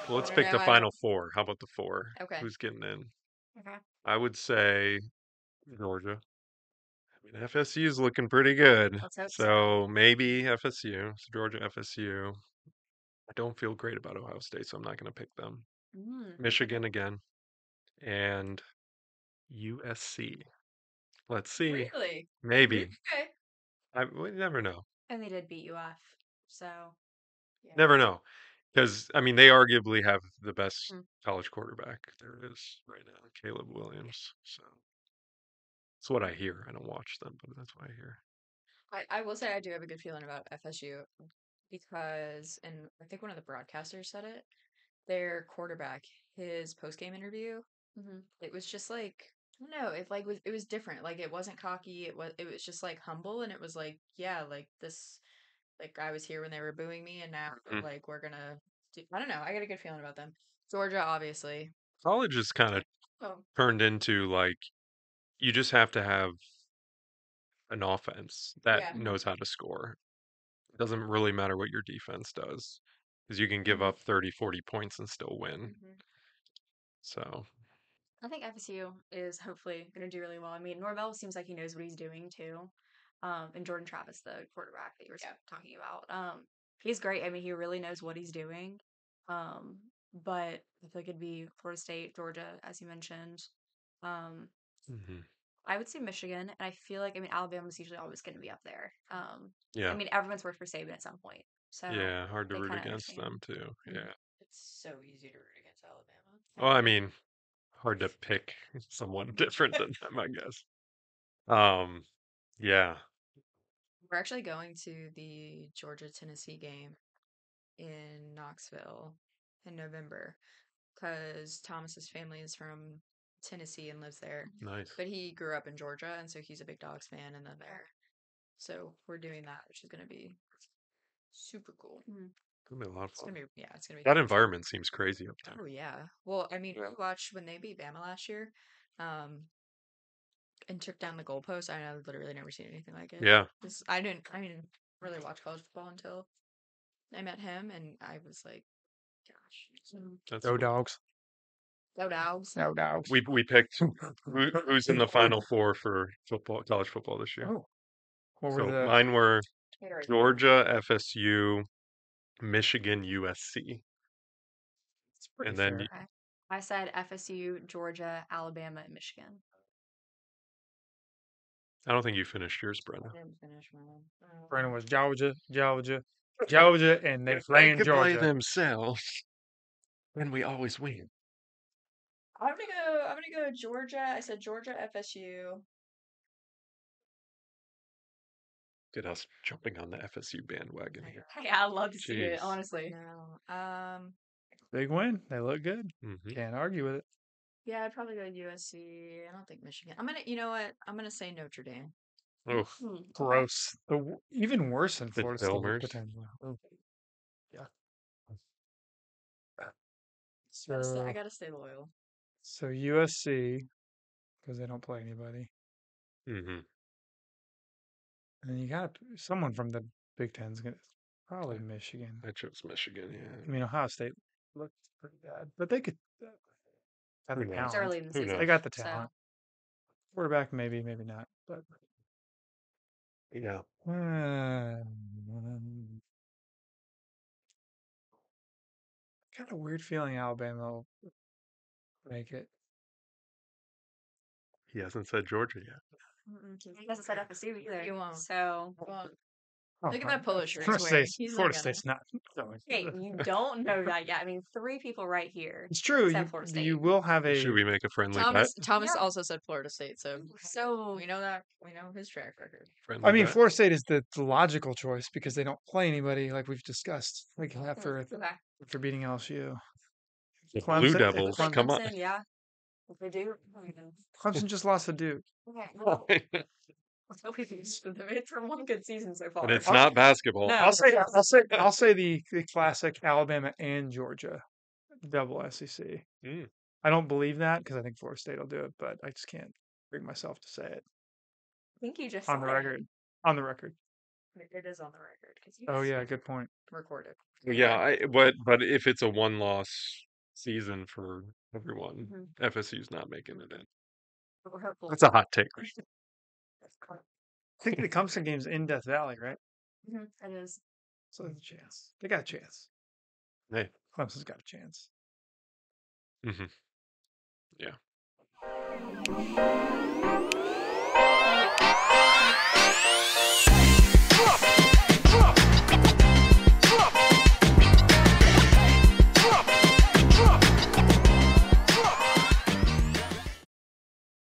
Well, let's I pick don't the know. final four. How about the four? Okay. Who's getting in? Okay. I would say Georgia. I mean, FSU is looking pretty good. Let's hope So maybe FSU. So Georgia, FSU. I don't feel great about Ohio State, so I'm not going to pick them. Michigan again. And USC. Let's see. Really? Maybe. Okay. We never know. And they did beat UF. So, Yeah. Never know. Because, I mean, they arguably have the best college quarterback there is right now, Caleb Williams. So that's what I hear. I don't watch them, but that's what I hear. I will say I do have a good feeling about FSU because, and I think one of the broadcasters said it, their quarterback, his post-game interview, it was just like, I don't know, it was different. Like it wasn't cocky, it was just like humble, and it was like, yeah, like this, like I was here when they were booing me, and now like we're gonna do, I don't know, I got a good feeling about them. Georgia, obviously. College is kind of turned into like you just have to have an offense that knows how to score. It doesn't really matter what your defense does because you can give up 30, 40 points and still win. So I think FSU is hopefully going to do really well. I mean, Norvell seems like he knows what he's doing too. And Jordan Travis, the quarterback that you were talking about, he's great. I mean, he really knows what he's doing. But I feel like it'd be Florida State, Georgia, as you mentioned. I would say Michigan, and I feel like, I mean, Alabama's usually always going to be up there. yeah, I mean, everyone's worked for Saban at some point. So yeah, hard to they root kinda against them understand. too. Yeah. It's so easy to root against Alabama. Well, I mean, hard to pick someone different than them, I guess. Yeah. We're actually going to the Georgia-Tennessee game in Knoxville in November because Thomas's family is from Tennessee and lives there. Nice. But he grew up in Georgia, and so he's a big Dogs fan, and then there. So we're doing that, which is going to be super cool. It's gonna be a lot of It's fun. gonna be, yeah, it's gonna be That crazy. environment seems crazy up there. Oh yeah. Well, I mean, we watched when they beat Bama last year, and took down the goalpost. I've literally never seen anything like it. Yeah. I didn't really watch college football until I met him, and I was like, gosh, That's Go cool. Dogs. go Dogs. No Dogs. We picked who's in the final four for football, college football this year. Oh. What So were the mine were Georgia, FSU, Michigan, USC. It's pretty And then fair. Okay. I said FSU, Georgia, Alabama, and Michigan. I don't think you finished yours, Brenda. I didn't finish mine. Brandon was Georgia, and they If play they in could play Georgia. themselves, then we always win. I'm gonna go Georgia. I said Georgia, FSU. Get us jumping on the FSU bandwagon here. Hey, I'd love to see it, Jeez. honestly. No. Big win. They look good. Mhm. Can't argue with it. Yeah, I'd probably go USC. I don't think Michigan. You know what? I'm gonna say Notre Dame. Oh, Gross. Even worse than the Florida State Dilmers. potentially. Oh. Yeah. I gotta stay loyal. So USC, because they don't play anybody. Mm-hmm. And you got someone from the Big Ten's gonna probably Michigan. I chose Michigan. Yeah. I mean, Ohio State looked pretty bad, but they could have the Who knows? talent. It's early in the Who season. knows? They got the so- talent. Quarterback, maybe not. But Yeah. Got a weird feeling Alabama will make it. He hasn't said Georgia yet. He hasn't said FSU either. You won't. So, Look at that polo shirt Florida he's wearing. State's, He's Florida not gonna. State's not going. hey, you don't know that yet. I mean, 3 people right here. It's true. said Florida State. You will have a. Should we make a friendly Thomas bet? Yeah. also said Florida State, so So, we know that. We know his track record. Friendly I mean, bet? Florida State is the logical choice because they don't play anybody like we've discussed. Like after beating LSU. The Clemson- Blue Devils, Clemson- come on. Clemson, yeah. If they do, Clemson just lost to Duke. okay. Let's hope it's from one good season so far. And it's not basketball. No. I'll say the classic Alabama and Georgia double SEC. I don't believe that because I think Florida State will do it, but I just can't bring myself to say it I think you just on said the it. record. On the record. It is on the record because you Oh yeah, good point. recorded. Yeah, but if it's a one-loss season for everyone, FSU's not making it in. But we're hopeful. That's a hot take. I think the Clemson game's in Death Valley, right? It is. So there's a chance. They got a chance. Hey. Clemson's got a chance. Yeah.